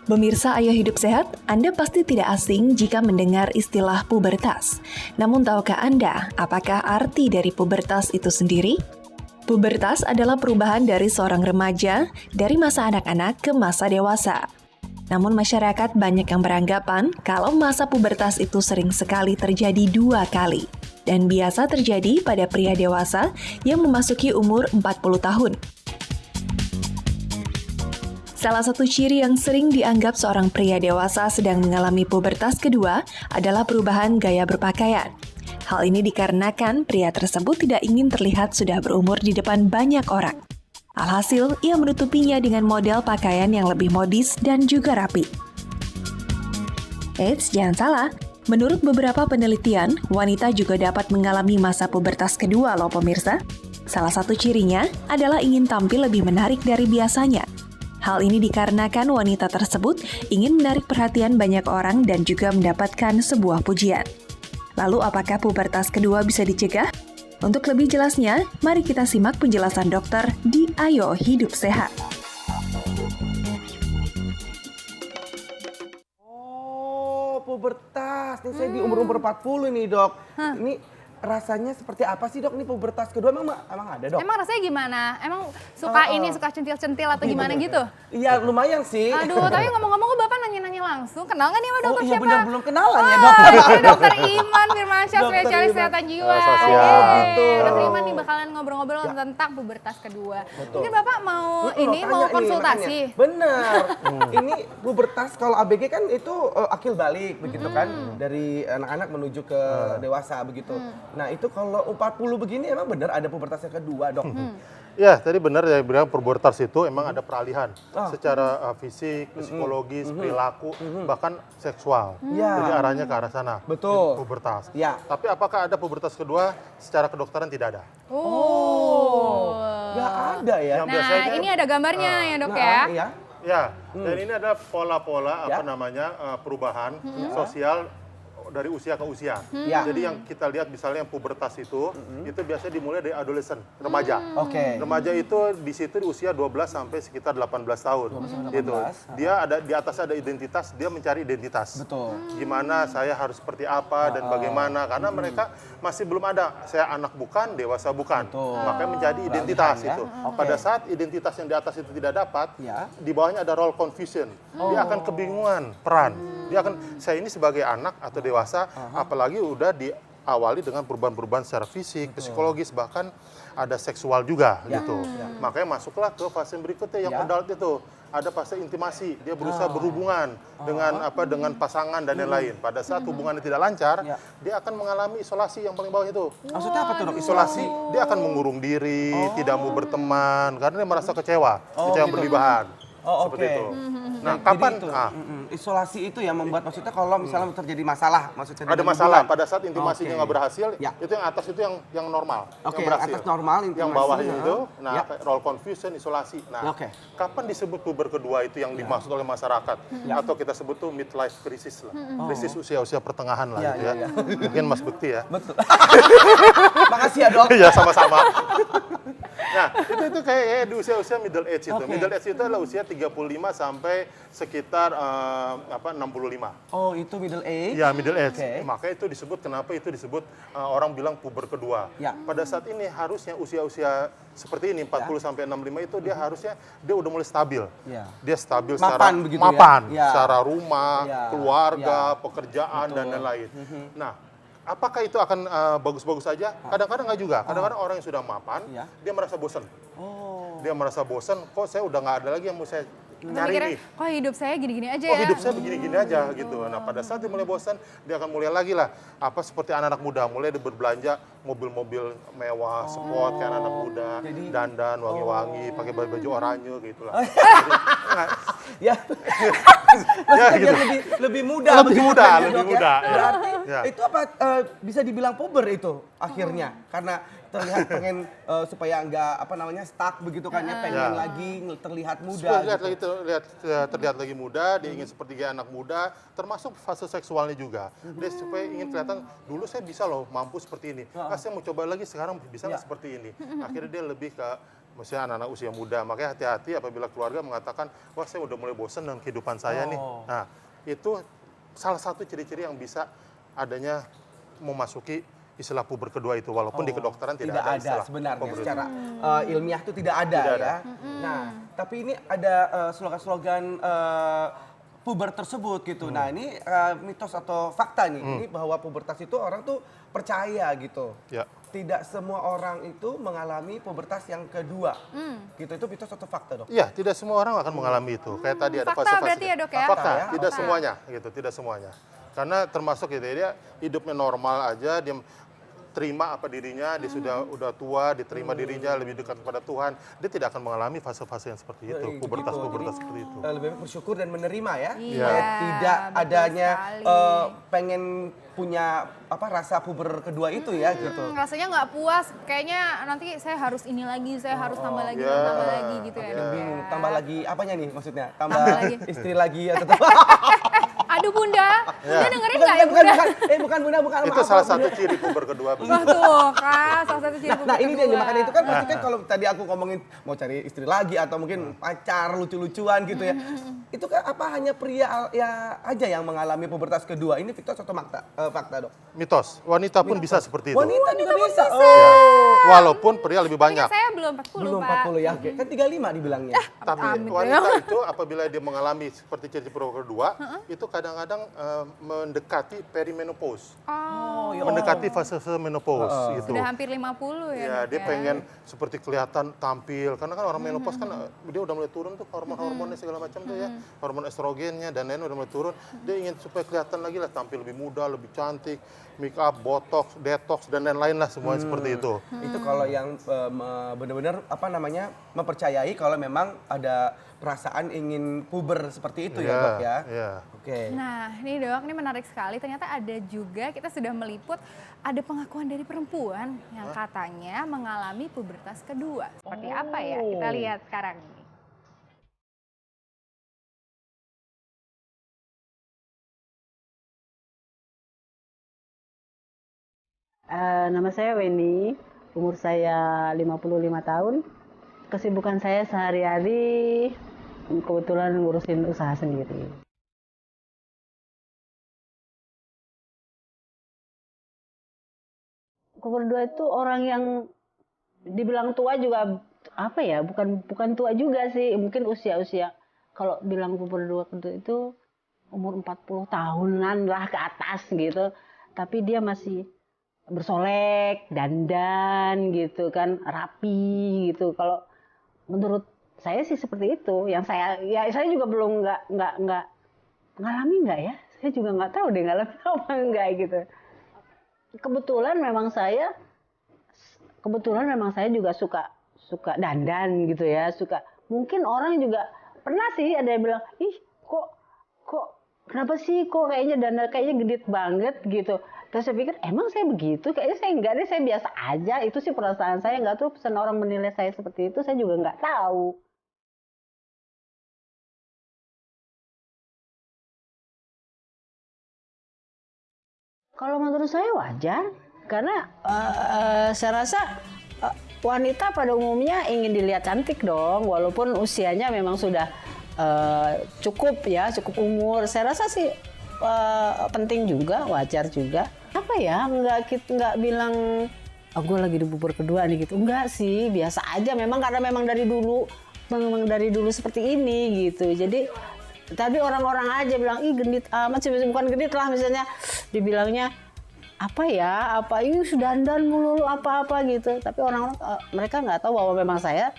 Pemirsa Ayo Hidup Sehat, Anda pasti tidak asing jika mendengar istilah pubertas. Namun tahukah Anda, apakah arti dari pubertas itu sendiri? Pubertas adalah perubahan dari seorang remaja dari masa anak-anak ke masa dewasa. Namun masyarakat banyak yang beranggapan kalau masa pubertas itu sering sekali terjadi 2 kali. Dan biasa terjadi pada pria dewasa yang memasuki umur 40 tahun. Salah satu ciri yang sering dianggap seorang pria dewasa sedang mengalami pubertas kedua adalah perubahan gaya berpakaian. Hal ini dikarenakan pria tersebut tidak ingin terlihat sudah berumur di depan banyak orang. Alhasil, ia menutupinya dengan model pakaian yang lebih modis dan juga rapi. Eits, jangan salah. Menurut beberapa penelitian, wanita juga dapat mengalami masa pubertas kedua loh pemirsa. Salah satu cirinya adalah ingin tampil lebih menarik dari biasanya. Hal ini dikarenakan wanita tersebut ingin menarik perhatian banyak orang dan juga mendapatkan sebuah pujian. Lalu apakah pubertas kedua bisa dicegah? Untuk lebih jelasnya, mari kita simak penjelasan dokter di Ayo Hidup Sehat. Oh, pubertas. Nih saya di umur-umur 40 nih, Dok. Ini rasanya seperti apa sih, Dok? Ini pubertas kedua emang ada, Dok? Emang rasanya gimana? Emang suka suka centil-centil atau gimana gitu? Iya, lumayan sih. Aduh, tapi ngomong-ngomong kok Bapak nanya-nanya langsung. Kenal nggak nih sama dokter iya, siapa? benar belum kenalan ya, Dok. Ini dokter Iman Firmansyah, Dokter spesialis Iman. kesehatan jiwa. Gitu. Dokter Iman nih bakalan ngobrol-ngobrol tentang pubertas kedua. Betul. Mungkin Bapak mau Tanya mau nih, konsultasi? makanya. Bener. Ini pubertas kalau ABG kan itu akil balik begitu kan. Dari anak-anak menuju ke dewasa begitu. Nah itu kalau 40 begini emang bener ada pubertas yang kedua, Dok? Ya, tadi benar ya bilang pubertas itu emang ada peralihan secara fisik, psikologis, perilaku, bahkan seksual. Ya. Jadi arahnya ke arah sana. Betul. Pubertas. Ya. Tapi apakah ada pubertas kedua? Secara kedokteran tidak ada. Nggak ada ya? Yang Nah, biasanya ini ada gambarnya ya dok ya. Iya. ya, dan ini ada pola-pola apa namanya perubahan sosial dari usia ke usia. Ya. Jadi yang kita lihat misalnya yang pubertas itu biasanya dimulai dari adolescent, remaja. Oke. Remaja itu di situ di usia 12 sampai sekitar 18 tahun. 12 sampai Gitu. 18. Dia ada di atas ada identitas, dia mencari identitas. Betul. Gimana saya harus seperti apa dan bagaimana karena mereka masih belum ada saya anak bukan, dewasa bukan. Betul. Makanya menjadi identitas ya. itu. Oke. Pada saat identitas yang di atas itu tidak dapat, Ya. di bawahnya ada role confusion. Dia akan kebingungan peran. Dia akan saya ini sebagai anak atau dewasa, apalagi udah diawali dengan perubahan-perubahan secara fisik, psikologis, bahkan ada seksual juga gitu. Makanya masuklah ke fase berikutnya yang adult itu. Ada fase intimasi, dia berusaha berhubungan dengan pasangan dan lain-lain. Pada saat hubungannya tidak lancar, dia akan mengalami isolasi yang paling bawah itu. Maksudnya apa tuh, Dok? Isolasi, dia akan mengurung diri, tidak mau berteman karena dia merasa kecewa, kecewa gitu. berlebihan. Oh, Seperti oke. itu. Nah, Jadi kapan itu, isolasi itu yang membuat maksudnya kalau misalnya terjadi masalah, maksudnya ada dengan masalah hubungan. pada saat intimasinya Oke. nggak berhasil, Ya. itu yang atas itu yang normal, Oke, yang berhasil. atas normal, yang intimasi, bawah ya. itu, nah Ya. role confusion, isolasi. Nah, Oke. kapan disebut puber kedua itu yang dimaksud oleh masyarakat, atau kita sebut tuh midlife crisis lah, krisis usia-usia pertengahan lah, Ya, gitu ya. ya, ya. Mungkin Mas Bekti ya. Betul. Makasih ya, Dok. Ya sama-sama. Nah, itu kayak di usia-usia middle age itu. Oke. Middle age itu adalah usia 35 sampai sekitar 65. Oh, itu middle age. Ya, middle age. Oke. Makanya itu disebut, kenapa itu disebut orang bilang puber kedua. Ya. Pada saat ini harusnya usia-usia seperti ini, 40 sampai 65 itu dia harusnya dia udah mulai stabil. Ya. Dia stabil Mapan secara begitu mapan, ya? Ya. secara rumah, Ya. keluarga, Ya. pekerjaan, Betul. dan lain-lain. Nah, apakah itu akan bagus-bagus saja? Kadang-kadang nggak juga. Kadang-kadang orang yang sudah mapan, Ya. dia merasa bosan. Oh. Dia merasa bosan, kok saya udah nggak ada lagi yang mau saya nyari Mikirnya, nih. kok hidup saya gini-gini aja Oh, ya. hidup saya begini-gini aja gitu. Nah, pada saat dia mulai bosan, dia akan mulai lagi lah. Apa seperti anak-anak muda, mulai dia berbelanja mobil-mobil mewah, sport kayak anak muda, Jadi- dandan, wangi-wangi, pakai baju oranye gitu lah. Ya. bukan. Maksudnya gitu. biar lebih muda. Lebih begitu muda, kan ya, lebih Dok, ya? muda, ya. Berarti Ya. itu apa bisa dibilang puber itu akhirnya? Karena terlihat pengen supaya nggak stuck begitu kan ya, pengen Ya. lagi terlihat muda. Lihat gitu. lagi terlihat lagi muda, dia ingin seperti kayak anak muda, termasuk fase seksualnya juga. Dia supaya ingin kelihatan dulu saya bisa loh mampu seperti ini. Saya mau coba lagi sekarang bisa nggak seperti ini. Akhirnya dia lebih ke misalnya anak-anak usia muda. Makanya hati-hati apabila keluarga mengatakan, wah saya udah mulai bosan dengan kehidupan saya nih. Nah itu salah satu ciri-ciri yang bisa adanya memasuki istilah puber kedua itu, walaupun di kedokteran tidak ada istilah sebenarnya puber itu. secara ilmiah itu tidak ada Tidak ya. Nah, tapi ini ada slogan-slogan puber tersebut gitu. Nah, ini mitos atau fakta nih, ini bahwa pubertas itu orang tuh percaya gitu. Ya. Tidak semua orang itu mengalami pubertas yang kedua. Gitu, itu mitos atau fakta, Dok? Iya, tidak semua orang akan mengalami itu. Kayak tadi ada Fakta fase-fase. berarti ya, Dok, ya? Fakta, Ya, tidak fakta. semuanya gitu, tidak semuanya. Karena termasuk gitu ya, dia hidupnya normal aja, dia terima apa dirinya, dia sudah udah tua, diterima dirinya lebih dekat kepada Tuhan, dia tidak akan mengalami fase-fase yang seperti itu, Gitu. pubertas-pubertas seperti itu. Lebih baik bersyukur dan menerima ya. Iya, Supaya tidak betul adanya sekali. pengen punya rasa puber kedua itu ya gitu. Rasanya nggak puas, kayaknya nanti saya harus ini lagi, saya harus tambah lagi, ya. tambah lagi gitu ya. Makin Dok, bingung, ya. tambah lagi apanya nih maksudnya? Tambah Tambah lagi. istri lagi atau Aduh Bunda, Bunda dengerin nggak ya bukan, Bunda? bukan Bunda, bukan. Itu maaf, salah Bunda. satu ciri puber kedua. Wah tuh kan, salah satu ciri Nah ini dia nih, kedua. makanya itu kan pasti kan kalau tadi aku ngomongin mau cari istri lagi atau mungkin pacar lucu-lucuan gitu ya. Itu kan apa hanya pria ya aja yang mengalami pubertas kedua? Ini mitos atau fakta, Dok? Mitos, wanita pun bisa seperti itu. Wanita juga bisa. Ya. Oh. Walaupun pria lebih Tapi banyak. kan saya belum 40 Belum Pak. 40 ya, oke. Kan 35 dibilangnya. Tapi Amit-amit wanita itu apabila dia mengalami seperti ciri puber kedua, itu kadang-kadang mendekati perimenopause. Oh, ya Mendekati fase menopause gitu. sudah hampir 50 ya. Ya, Dok, dia pengen seperti kelihatan tampil. Karena kan orang menopause kan dia udah mulai turun tuh hormon-hormonnya segala macam tuh ya. Hormon estrogennya dan lain udah mulai turun. Dia ingin supaya kelihatan lagi lah tampil lebih muda, lebih cantik, make up, botox, detox dan lain-lain lah semuanya seperti itu. Itu kalau yang benar-benar mempercayai kalau memang ada perasaan ingin puber seperti itu ya, Dok ya. Iya. Oke. Nah, ini Dok, ini menarik sekali. Ternyata ada juga, kita sudah meliput, ada pengakuan dari perempuan yang katanya mengalami pubertas kedua. Seperti apa ya? Kita lihat sekarang ini. Nama saya Weni, umur saya 55 tahun. Kesibukan saya sehari-hari kebetulan ngurusin usaha sendiri. Kedua itu orang yang dibilang tua juga apa ya, bukan tua juga sih, mungkin usia-usia kalau bilang kedua itu umur 40 tahunan lah ke atas gitu. Tapi dia masih bersolek, dandan gitu kan, rapi gitu. Kalau menurut saya sih seperti itu. Yang saya juga belum nggak ngalami nggak ya? Saya juga nggak tahu deh ngalami apa enggak gitu. Kebetulan memang saya juga suka dandan gitu ya, mungkin orang juga pernah sih ada yang bilang, ih kok kenapa sih kok kayaknya dandan kayaknya gedit banget gitu. Terus saya pikir emang saya begitu, kayaknya saya enggak deh, saya biasa aja. Itu sih perasaan saya, nggak tahu pesan orang menilai saya seperti itu, saya juga nggak tahu. Kalau menurut saya wajar, karena saya rasa wanita pada umumnya ingin dilihat cantik dong, walaupun usianya memang sudah cukup umur. Saya rasa sih penting juga, wajar juga. Apa ya, nggak bilang, oh, gue lagi di puber kedua nih gitu. Enggak sih, biasa aja. Karena memang dari dulu seperti ini gitu. Jadi tadi orang-orang aja bilang, ih gendit amat sih, bukan gendit lah misalnya, dibilangnya apa ini sudah dandan mulu apa gitu. Tapi orang-orang mereka nggak tahu bahwa memang saya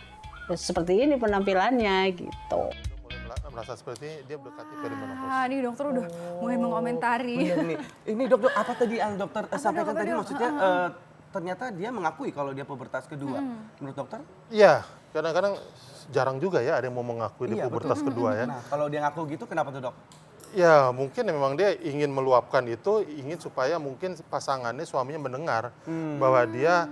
seperti ini penampilannya gitu. Mulai merasa seperti ini, dia mendekati perimenopause. Ah, ini dokter udah mulai mengomentari. Bener nih. Ini dok, apa tadi yang dokter sampaikan dok, tadi? dok? Maksudnya ternyata dia mengakui kalau dia pubertas kedua. Menurut dokter? Iya, kadang-kadang jarang juga ya ada yang mau mengakui di Iya, pubertas kedua ya. Nah, kalau dia ngaku gitu kenapa tuh, Dok? Ya mungkin memang dia ingin meluapkan itu, ingin supaya mungkin pasangannya, suaminya mendengar bahwa dia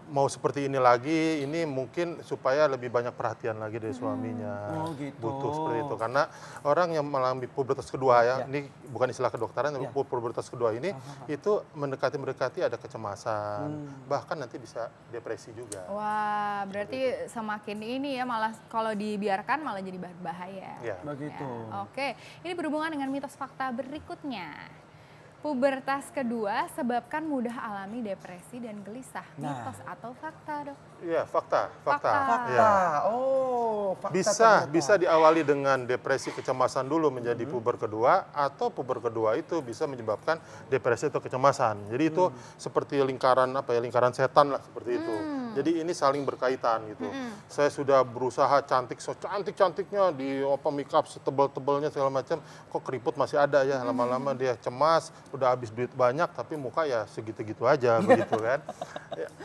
mau seperti ini lagi, ini mungkin supaya lebih banyak perhatian lagi dari suaminya. Oh, gitu. Butuh seperti itu. Karena orang yang mengalami pubertas kedua ya, ini bukan istilah kedokteran, tapi pubertas kedua ini itu mendekati ada kecemasan, bahkan nanti bisa depresi juga. Wah, berarti semakin ini ya, malah kalau dibiarkan malah jadi bahaya. Ya. Begitu. Ya, oke, ini berhubungan dengan mitos fakta berikutnya. Pubertas kedua sebabkan mudah alami depresi dan gelisah. Nah. Mitos atau fakta, Dok? Iya, fakta. Fakta. Ya. Oh, fakta Bisa ternyata. diawali dengan depresi kecemasan dulu menjadi puber kedua, atau puber kedua itu bisa menyebabkan depresi atau kecemasan. Jadi itu seperti lingkaran lingkaran setan lah seperti itu. Jadi ini saling berkaitan gitu. Saya sudah berusaha cantik cantiknya di make up setebal-tebalnya segala macam, kok keriput masih ada ya, lama-lama dia cemas, udah habis duit banyak tapi muka ya segitu-gitu aja begitu kan.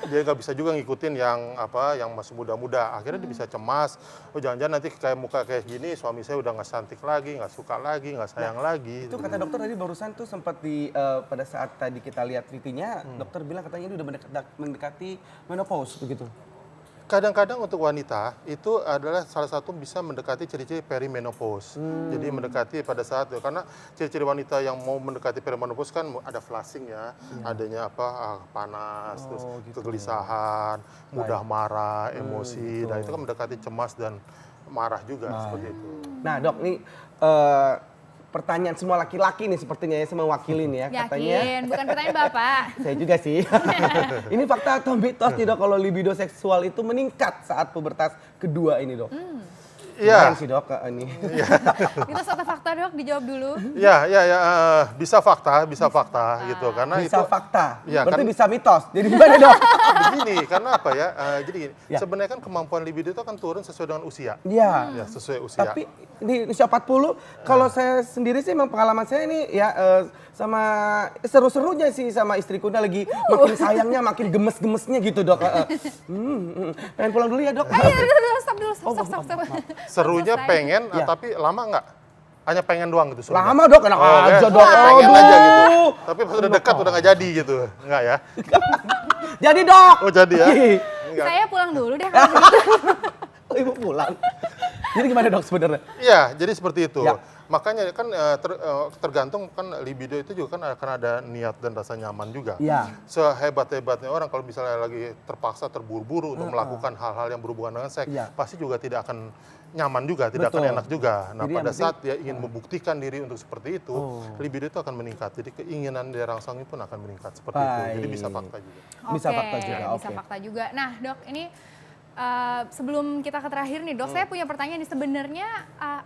Dia nggak bisa juga ngikutin yang masih muda-muda, akhirnya dia bisa cemas, oh jangan-jangan nanti kayak muka kayak gini suami saya udah nggak cantik lagi, nggak suka lagi, nggak sayang lagi. Itu kata dokter tadi barusan tuh sempat pada saat tadi kita lihat VT-nya, dokter bilang katanya ini udah mendekati menopause begitu. Kadang-kadang untuk wanita itu adalah salah satu bisa mendekati ciri-ciri perimenopause. Jadi mendekati pada saat itu, karena ciri-ciri wanita yang mau mendekati perimenopause kan ada flushing ya, adanya panas, terus gitu. kegelisahan, mudah marah, emosi, dan itu kan mendekati cemas dan marah juga seperti itu. Nah, Dok, nih pertanyaan semua laki-laki nih sepertinya ya, saya mewakili nih ya katanya. Yakin, bukan pertanyaan Bapak. Saya juga sih. Ini fakta atau mitos nih, Dok, kalau libido seksual itu meningkat saat pubertas kedua ini, Dok? Iya. Gimana sih, Dok, ini? Mitos atau fakta, Dok? Dijawab dulu. Ya, bisa fakta gitu, karena Bisa itu fakta, Iya, berarti kan- bisa mitos. Jadi gimana, Dok? begini, karena apa ya? Jadi gini, Ya. sebenarnya kan kemampuan libido itu akan turun sesuai dengan usia. Iya. Ya, sesuai usia. Tapi di usia 40, kalau saya sendiri sih memang pengalaman saya ini ya sama seru-serunya sih sama istriku ini lagi makin sayangnya makin gemes-gemesnya gitu, Dok. Pengen pulang dulu ya, Dok. Stop dulu, stop. Serunya Selesai. pengen, Ya. tapi lama nggak? Hanya pengen doang gitu serunya? Lama, Dok, enak aja, Dok. Pengen Aduh. aja gitu. Tapi pas udah dekat udah nggak jadi gitu. Enggak ya? Jadi, Dok. Oh jadi ya? Enggak. Saya pulang dulu deh kalau gitu. Oh, Ibu pulang. Jadi gimana, Dok, sebenarnya? Iya, jadi seperti itu. Ya. Makanya kan tergantung kan libido itu juga kan akan ada niat dan rasa nyaman juga. Iya. Sehebat-hebatnya orang kalau misalnya lagi terpaksa terburu-buru untuk melakukan hal-hal yang berhubungan dengan seks, Iya. pasti juga tidak akan nyaman juga, tidak Betul. akan enak juga. Nah, Jadi yang pada penting- saat dia ingin membuktikan diri untuk seperti itu, libido itu akan meningkat. Jadi keinginan dirangsang pun akan meningkat seperti itu. Jadi bisa Baik. fakta juga. Bisa Oke, fakta juga, bisa oke. fakta juga. Nah, Dok, ini sebelum kita ke terakhir nih, Dok, saya punya pertanyaan nih. Sebenarnya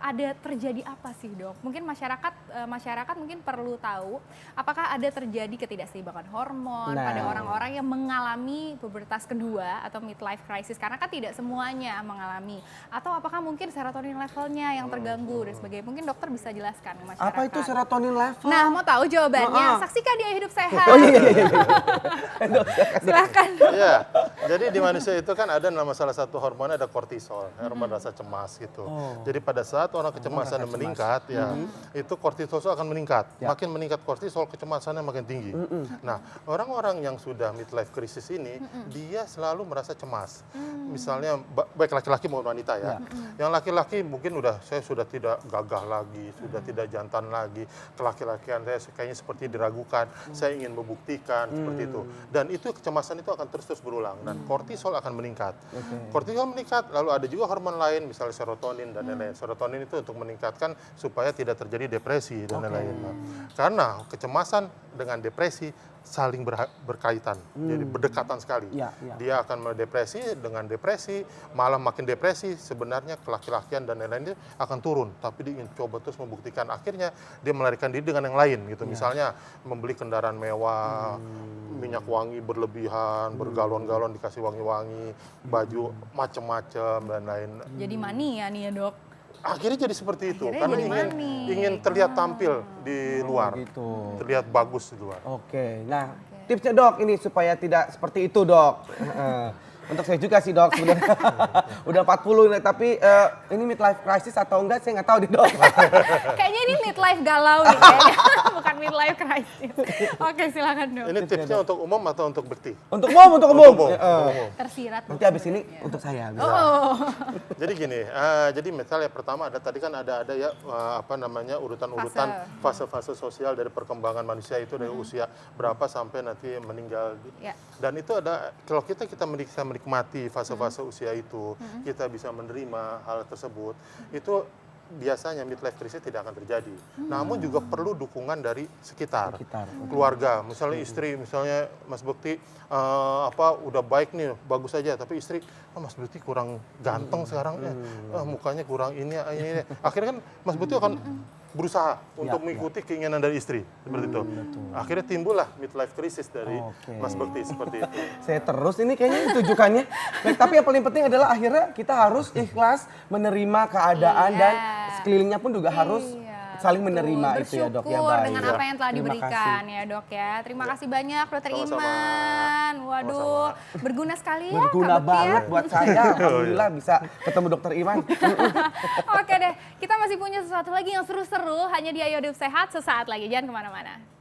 ada terjadi apa sih, Dok? Mungkin masyarakat mungkin perlu tahu apakah ada terjadi ketidakseimbangan hormon Nah. pada orang-orang yang mengalami pubertas kedua atau midlife crisis, karena kan tidak semuanya mengalami. Atau apakah mungkin serotonin levelnya yang terganggu dan sebagainya. Mungkin dokter bisa jelaskan ke masyarakat. Apa itu serotonin level? Nah, mau tahu jawabannya? Saksikan di Ayo Hidup Sehat. Oh, iya. Silahkan. Iya, jadi di manusia itu kan ada nama salah satu hormonnya ada kortisol, hormon rasa cemas gitu. Jadi pada saat orang kecemasan meningkat, ya itu kortisol akan meningkat. Ya. Makin meningkat kortisol, kecemasannya makin tinggi. Nah, orang-orang yang sudah midlife crisis ini, dia selalu merasa cemas. Misalnya, baik laki-laki maupun wanita ya. Yang laki-laki mungkin saya sudah tidak gagah lagi, sudah tidak jantan lagi. Kelaki-lakian saya kayaknya seperti diragukan. Saya ingin membuktikan seperti itu. Dan itu kecemasan itu akan terus berulang dan kortisol akan meningkat. Kortisol meningkat, lalu ada juga hormon lain, misalnya serotonin dan lain-lain. Serotonin itu untuk meningkatkan supaya tidak terjadi depresi dan lain-lain. Nah, karena kecemasan dengan depresi saling berkaitan, jadi berdekatan sekali. Ya, ya. Dia akan mendepresi, dengan depresi, malah makin depresi, sebenarnya kelaki-lakian dan lain-lain itu akan turun. Tapi dia ingin coba terus membuktikan, akhirnya dia melarikan diri dengan yang lain gitu. Misalnya membeli kendaraan mewah, minyak wangi berlebihan, bergalon-galon dikasih wangi-wangi, baju macem-macem dan lain. Jadi mania nih ya, Dok. Akhirnya jadi seperti itu, Akhirnya karena jadi ingin manis. ingin terlihat tampil di luar, gitu. terlihat bagus di luar. Oke, nah tipsnya, Dok, ini supaya tidak seperti itu, Dok. Untuk saya juga sih dok sebenarnya. Udah 40 nih, tapi ini midlife crisis atau enggak saya nggak tahu deh dok. Kayaknya ini midlife galau nih kayaknya, bukan midlife crisis. Oke, silakan dok. Ini tipsnya untuk umum atau untuk bekti? Untuk umum, untuk umum. Umum. Tersirat. Nanti abis ini untuk saya. Bisa. Oh, Jadi gini, jadi misalnya pertama ada tadi kan ada ya apa namanya urutan-urutan fase-fase sosial dari perkembangan manusia itu dari usia berapa sampai nanti meninggal. ya. Dan itu ada kalau kita bisa menikmati fase-fase usia itu, kita bisa menerima hal tersebut, itu biasanya midlife crisis tidak akan terjadi. Namun juga perlu dukungan dari sekitar. Keluarga, misalnya istri, misalnya Mas Bekti udah baik nih, bagus aja, tapi istri, Mas Bekti kurang ganteng sekarang, mukanya kurang ini. Akhirnya kan Mas Bekti akan berusaha untuk mengikuti keinginan dari istri seperti itu. Akhirnya timbullah midlife crisis dari Mas Bekti seperti itu. Saya terus ini kayaknya tujukannya. Baik, tapi yang paling penting adalah akhirnya kita harus ikhlas menerima keadaan dan sekelilingnya pun juga harus saling menerima itu ya dok ya. Bersyukur Baik. dengan apa yang telah Terima diberikan kasih. ya dok ya. Terima kasih banyak dokter Sama-sama. Iman. Waduh, berguna sekali ya. Berguna Kak Bekti ya. banget buat saya. Alhamdulillah bisa ketemu dokter Iman. Oke deh, kita masih punya sesuatu lagi yang seru-seru hanya di Ayo Hidup Sehat sesaat lagi. Jangan kemana-mana.